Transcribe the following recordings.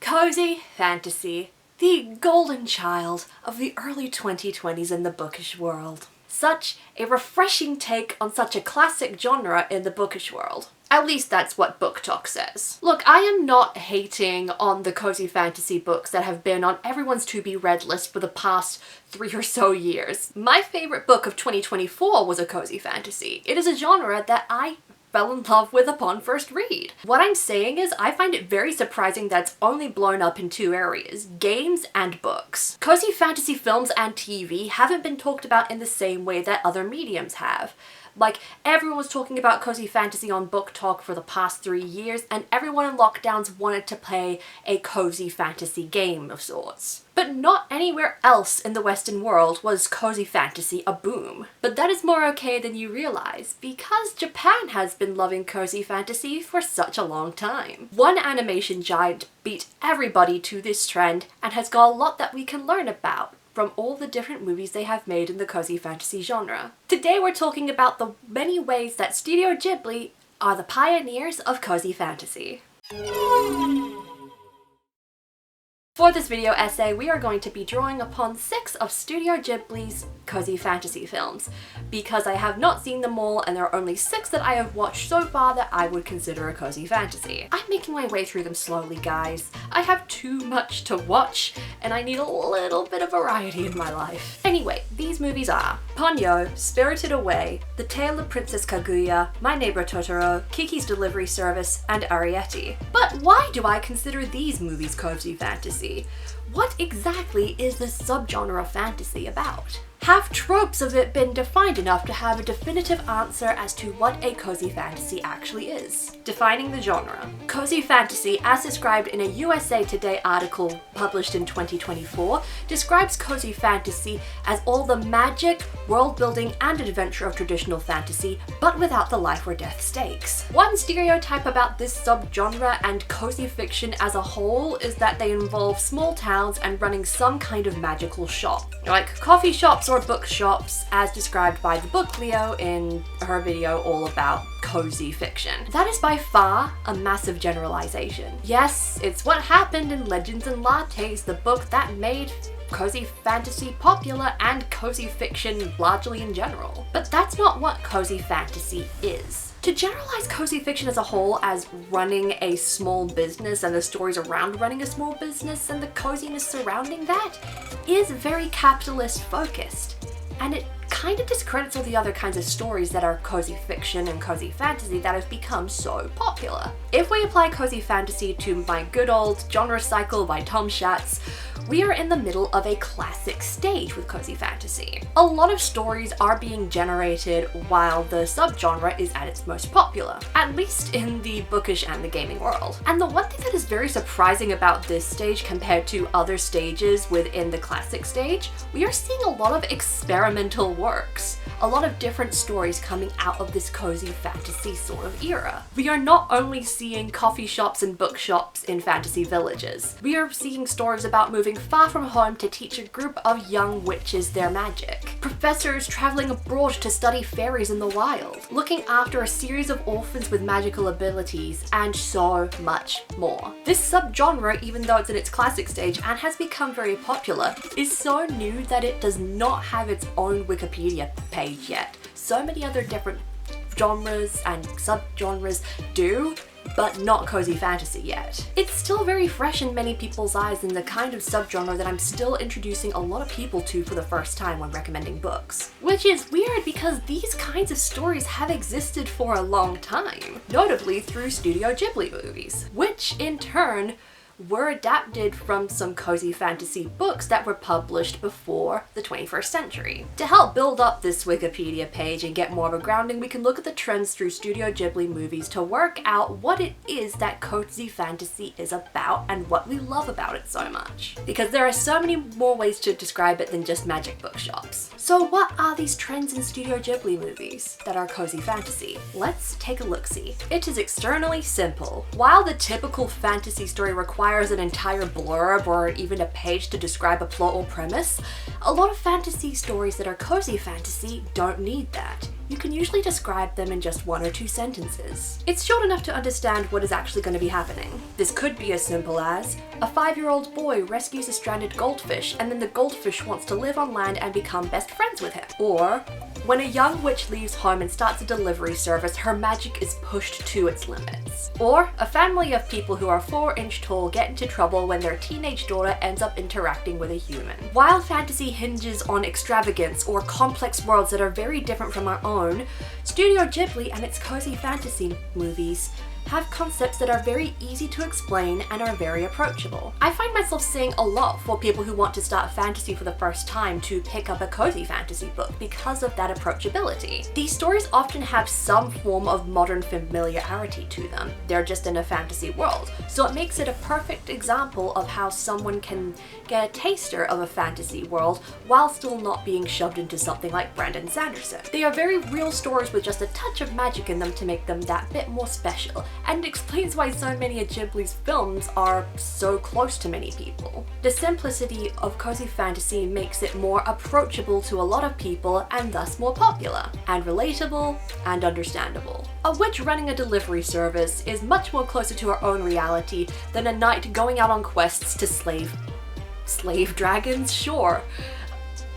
Cozy fantasy, the golden child of the early 2020s in the bookish world. Such a refreshing take on such a classic genre in the bookish world. At least that's what Book Talk says. Look, I am not hating on the cozy fantasy books that have been on everyone's to-be-read list for the past 3 or so years. My favorite book of 2024 was a cozy fantasy. It is a genre that I fell in love with upon first read. What I'm saying is I find it very surprising that it's only blown up in 2 areas, games and books. Cozy fantasy films and TV haven't been talked about in the same way that other mediums have. Like, everyone was talking about cozy fantasy on Book Talk for the past 3 years, and everyone in lockdowns wanted to play a cozy fantasy game of sorts. But not anywhere else in the Western world was cozy fantasy a boom. But that is more okay than you realize, because Japan has been loving cozy fantasy for such a long time. One animation giant beat everybody to this trend and has got a lot that we can learn about from all the different movies they have made in the cozy fantasy genre. Today we're talking about the many ways that Studio Ghibli are the pioneers of cozy fantasy. For this video essay, we are going to be drawing upon 6 of Studio Ghibli's cozy fantasy films, because I have not seen them all and there are only 6 that I have watched so far that I would consider a cozy fantasy. I'm making my way through them slowly, guys. I have too much to watch and I need a little bit of variety in my life. Anyway, these movies are Ponyo, Spirited Away, The Tale of Princess Kaguya, My Neighbor Totoro, Kiki's Delivery Service, and Arrietty. But why do I consider these movies cozy fantasy? What exactly is this subgenre of fantasy about? Have tropes of it been defined enough to have a definitive answer as to what a cozy fantasy actually is? Defining the genre. Cozy fantasy, as described in a USA Today article published in 2024, describes cozy fantasy as all the magic, world building, and adventure of traditional fantasy, but without the life or death stakes. One stereotype about this subgenre and cozy fiction as a whole is that they involve small towns and running some kind of magical shop, like coffee shops or bookshops, as described by the book Leo in her video all about cozy fiction. That is by far a massive generalization. Yes, it's what happened in Legends and Lattes, the book that made cozy fantasy popular and cozy fiction largely in general. But that's not what cozy fantasy is. To generalize cozy fiction as a whole as running a small business and the stories around running a small business and the coziness surrounding that is very capitalist focused, and it kind of discredits all the other kinds of stories that are cozy fiction and cozy fantasy that have become so popular. If we apply cozy fantasy to my good old genre cycle by Tom Schatz, we are in the middle of a classic stage with cozy fantasy. A lot of stories are being generated while the subgenre is at its most popular, at least in the bookish and the gaming world. And the one thing that is very surprising about this stage compared to other stages within the classic stage, we are seeing a lot of experimental works. A lot of different stories coming out of this cozy fantasy sort of era. We are not only seeing coffee shops and bookshops in fantasy villages. We are seeing stories about moving far from home to teach a group of young witches their magic. Professors traveling abroad to study fairies in the wild. Looking after a series of orphans with magical abilities, and so much more. This subgenre, even though it's in its classic stage and has become very popular, is so new that it does not have its own Wikipedia page yet. So many other different genres and subgenres do, but not cozy fantasy yet. It's still very fresh in many people's eyes and the kind of subgenre that I'm still introducing a lot of people to for the first time when recommending books. Which is weird because these kinds of stories have existed for a long time, notably through Studio Ghibli movies, which in turn were adapted from some cozy fantasy books that were published before the 21st century. To help build up this Wikipedia page and get more of a grounding, we can look at the trends through Studio Ghibli movies to work out what it is that cozy fantasy is about and what we love about it so much. Because there are so many more ways to describe it than just magic bookshops. So what are these trends in Studio Ghibli movies that are cozy fantasy? Let's take a look-see. It is externally simple. While the typical fantasy story requires an entire blurb or even a page to describe a plot or premise, a lot of fantasy stories that are cozy fantasy don't need that. you can usually describe them in just 1 or 2 sentences. It's short enough to understand what is actually going to be happening. This could be as simple as, a 5-year-old boy rescues a stranded goldfish and then the goldfish wants to live on land and become best friends with him. Or, when a young witch leaves home and starts a delivery service, her magic is pushed to its limits. Or, a family of people who are 4-inch tall get into trouble when their teenage daughter ends up interacting with a human. While fantasy hinges on extravagance or complex worlds that are very different from our own, Studio Ghibli and its cozy fantasy movies have concepts that are very easy to explain and are very approachable. I find myself saying a lot for people who want to start fantasy for the first time to pick up a cozy fantasy book because of that approachability. These stories often have some form of modern familiarity to them. They're just in a fantasy world, so it makes it a perfect example of how someone can get a taster of a fantasy world while still not being shoved into something like Brandon Sanderson. They are very real stories with just a touch of magic in them to make them that bit more special, and explains why so many of Ghibli's films are so close to many people. The simplicity of cozy fantasy makes it more approachable to a lot of people and thus more popular, and relatable, and understandable. A witch running a delivery service is much more closer to our own reality than a knight going out on quests to slave dragons? Sure.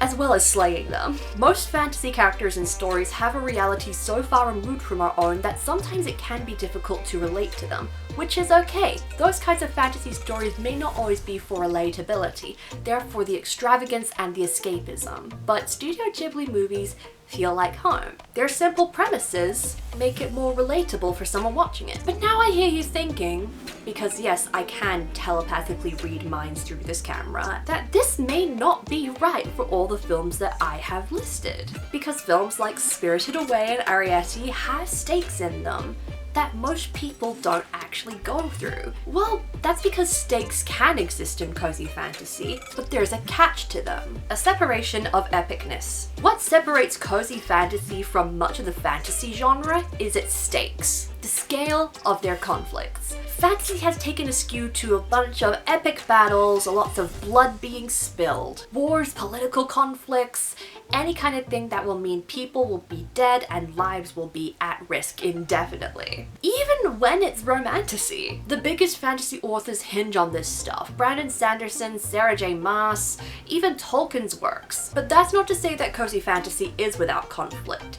As well as slaying them. Most fantasy characters and stories have a reality so far removed from our own that sometimes it can be difficult to relate to them, which is okay. Those kinds of fantasy stories may not always be for relatability, they're for the extravagance and the escapism. But Studio Ghibli movies feel like home. Their simple premises make it more relatable for someone watching it. But now I hear you thinking, because yes, I can telepathically read minds through this camera, that this may not be right for all the films that I have listed. Because films like Spirited Away and Arrietty have stakes in them that most people don't actually go through. Well, that's because stakes can exist in cozy fantasy, but there's a catch to them. A separation of epicness. What separates cozy fantasy from much of the fantasy genre is its stakes, the scale of their conflicts. Fantasy has taken a skew to a bunch of epic battles, lots of blood being spilled, wars, political conflicts, any kind of thing that will mean people will be dead and lives will be at risk indefinitely. Even when it's romantasy. The biggest fantasy authors hinge on this stuff. Brandon Sanderson, Sarah J. Maas, even Tolkien's works. But that's not to say that cozy fantasy is without conflict.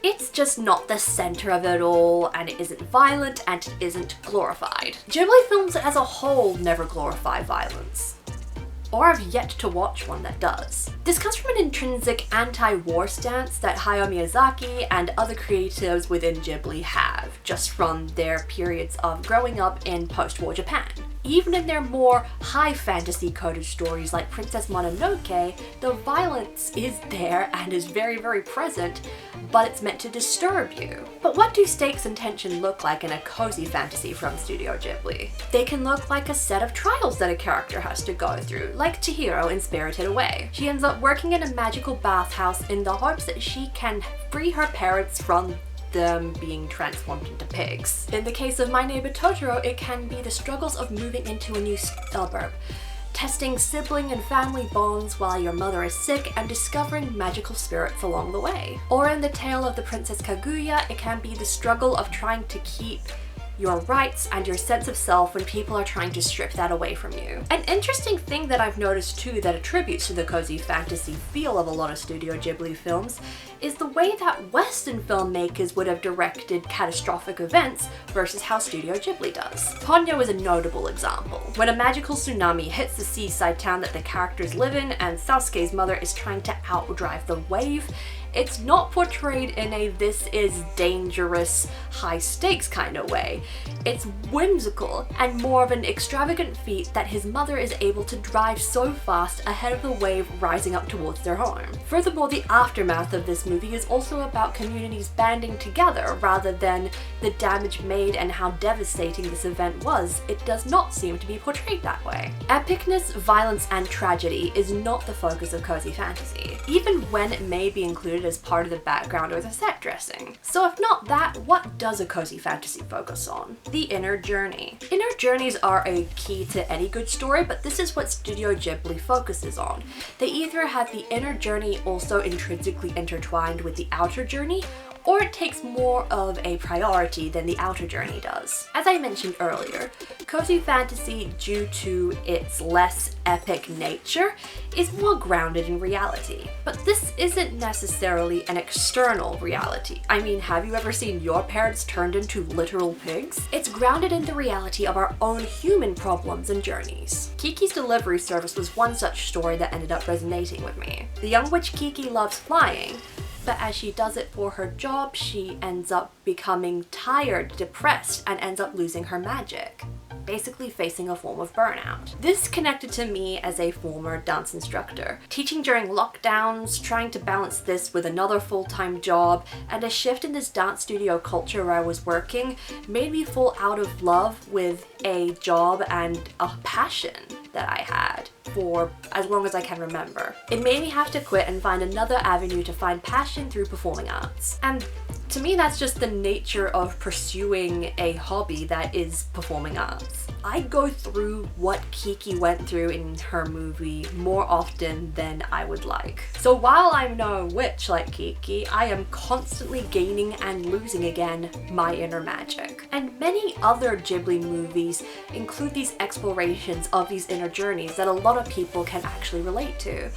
It's just not the center of it all, and it isn't violent, and it isn't glorified. Ghibli films as a whole never glorify violence. Or I've yet to watch one that does. This comes from an intrinsic anti-war stance that Hayao Miyazaki and other creatives within Ghibli have, just from their periods of growing up in post-war Japan. Even in their more high fantasy coded stories like Princess Mononoke, the violence is there and is very, very present, but it's meant to disturb you. But what do stakes and tension look like in a cozy fantasy from Studio Ghibli? They can look like a set of trials that a character has to go through, like Chihiro in Spirited Away. She ends up working in a magical bathhouse in the hopes that she can free her parents from them being transformed into pigs. In the case of My Neighbor Totoro, it can be the struggles of moving into a new suburb, testing sibling and family bonds while your mother is sick, and discovering magical spirits along the way. Or in the tale of the Princess Kaguya, it can be the struggle of trying to keep your rights and your sense of self when people are trying to strip that away from you. An interesting thing that I've noticed too that attributes to the cozy fantasy feel of a lot of Studio Ghibli films is the way that Western filmmakers would have directed catastrophic events versus how Studio Ghibli does. Ponyo is a notable example. When a magical tsunami hits the seaside town that the characters live in and Sasuke's mother is trying to outdrive the wave, it's not portrayed in a this is dangerous, high stakes kind of way. It's whimsical and more of an extravagant feat that his mother is able to drive so fast ahead of the wave rising up towards their home. Furthermore, the aftermath of this movie is also about communities banding together rather than the damage made and how devastating this event was. It does not seem to be portrayed that way. Epicness, violence, and tragedy is not the focus of cozy fantasy, even when it may be included as part of the background or the set dressing. So if not that, what does a cozy fantasy focus on? The inner journey. Inner journeys are a key to any good story, but this is what Studio Ghibli focuses on. They either have the inner journey also intrinsically intertwined with the outer journey, or it takes more of a priority than the outer journey does. As I mentioned earlier, cozy fantasy, due to its less epic nature, is more grounded in reality. But this isn't necessarily an external reality. I mean, have you ever seen your parents turned into literal pigs? It's grounded in the reality of our own human problems and journeys. Kiki's Delivery Service was one such story that ended up resonating with me. The young witch Kiki loves flying, but as she does it for her job, she ends up becoming tired, depressed, and ends up losing her magic, basically facing a form of burnout. This connected to me as a former dance instructor. Teaching during lockdowns, trying to balance this with another full-time job, and a shift in this dance studio culture where I was working made me fall out of love with a job and a passion that I had for as long as I can remember. It made me have to quit and find another avenue to find passion through performing arts. And to me, that's just the nature of pursuing a hobby that is performing arts. I go through what Kiki went through in her movie more often than I would like. So while I'm no witch like Kiki, I am constantly gaining and losing again my inner magic. And many other Ghibli movies include these explorations of these inner journeys that a lot of people can actually relate to.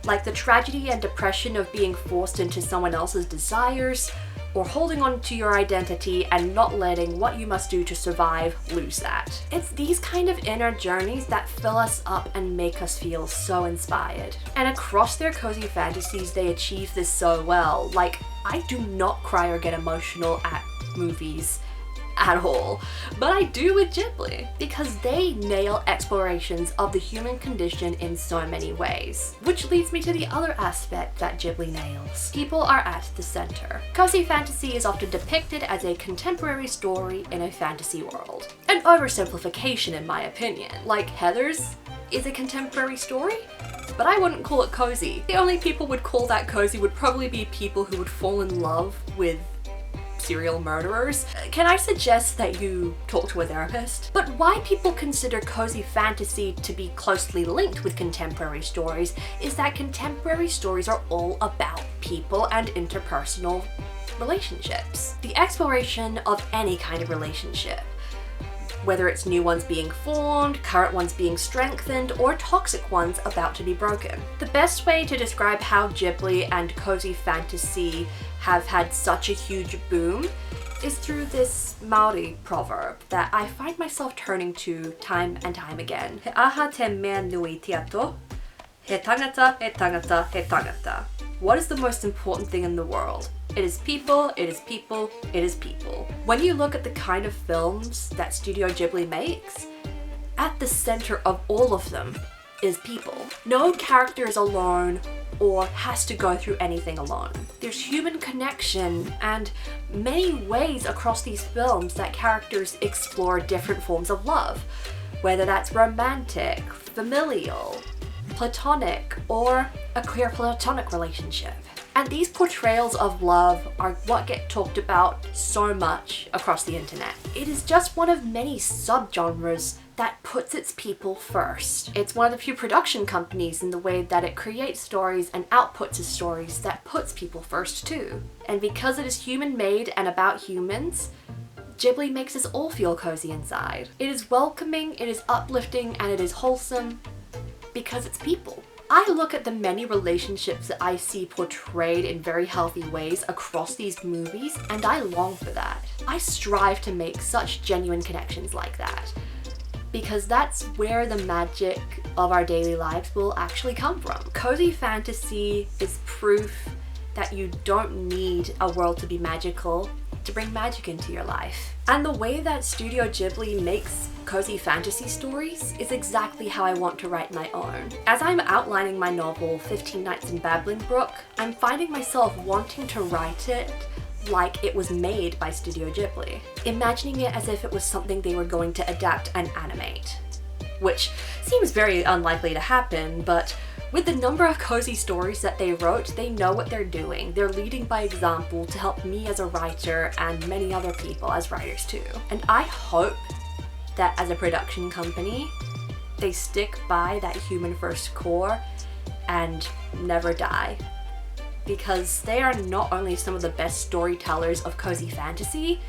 Like the tragedy and depression of being forced into someone else's desires, or holding on to your identity and not letting what you must do to survive lose that. It's these kind of inner journeys that fill us up and make us feel so inspired. And across their cozy fantasies, they achieve this so well. Like, I do not cry or get emotional at movies at all, but I do with Ghibli, because they nail explorations of the human condition in so many ways. Which leads me to the other aspect that Ghibli nails. People are at the center. Cozy fantasy is often depicted as a contemporary story in a fantasy world. An oversimplification in my opinion. Like Heather's is a contemporary story, but I wouldn't call it cozy. The only people would call that cozy would probably be people who would fall in love with serial murderers. Can I suggest that you talk to a therapist? But why people consider cozy fantasy to be closely linked with contemporary stories is that contemporary stories are all about people and interpersonal relationships. The exploration of any kind of relationship, whether it's new ones being formed, current ones being strengthened, or toxic ones about to be broken. The best way to describe how Ghibli and cozy fantasy have had such a huge boom is through this Maori proverb that I find myself turning to time and time again. He aha te mea nui te ato, he tangata, he tangata, he tangata. What is the most important thing in the world? It is people, it is people, it is people. When you look at the kind of films that Studio Ghibli makes, at the center of all of them is people. No character is alone or has to go through anything alone. There's human connection and many ways across these films that characters explore different forms of love, whether that's romantic, familial, platonic, or a queer platonic relationship. And these portrayals of love are what get talked about so much across the internet. It is just one of many subgenres that puts its people first. It's one of the few production companies in the way that it creates stories and outputs its stories that puts people first too. And because it is human-made and about humans, Ghibli makes us all feel cozy inside. It is welcoming, it is uplifting, and it is wholesome because it's people. I look at the many relationships that I see portrayed in very healthy ways across these movies, and I long for that. I strive to make such genuine connections like that, because that's where the magic of our daily lives will actually come from. Cozy fantasy is proof that you don't need a world to be magical to bring magic into your life. And the way that Studio Ghibli makes cozy fantasy stories is exactly how I want to write my own. As I'm outlining my novel 15 Nights in Babbling Brook, I'm finding myself wanting to write it like it was made by Studio Ghibli, imagining it as if it was something they were going to adapt and animate, which seems very unlikely to happen, but with the number of cozy stories that they wrote, they know what they're doing. They're leading by example to help me as a writer and many other people as writers too. And I hope that as a production company, they stick by that human first core and never die. because they are not only some of the best storytellers of cozy fantasy,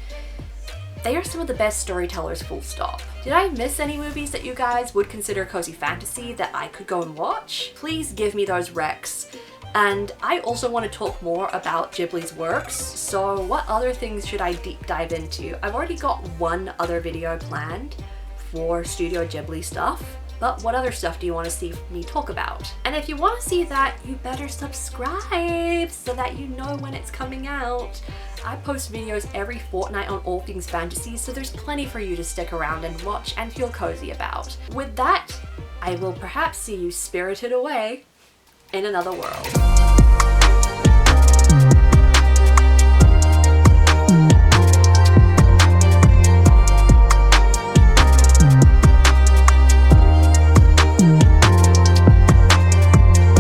they are some of the best storytellers, full stop. Did I miss any movies that you guys would consider cozy fantasy that I could go and watch? Please give me those recs. And I also want to talk more about Ghibli's works, so what other things should I deep dive into? I've already got one other video planned for Studio Ghibli stuff, but what other stuff do you want to see me talk about? And if you want to see that, you better subscribe so that you know when it's coming out. I post videos every fortnight on all things fantasy, so there's plenty for you to stick around and watch and feel cozy about. With that, I will perhaps see you spirited away in another world.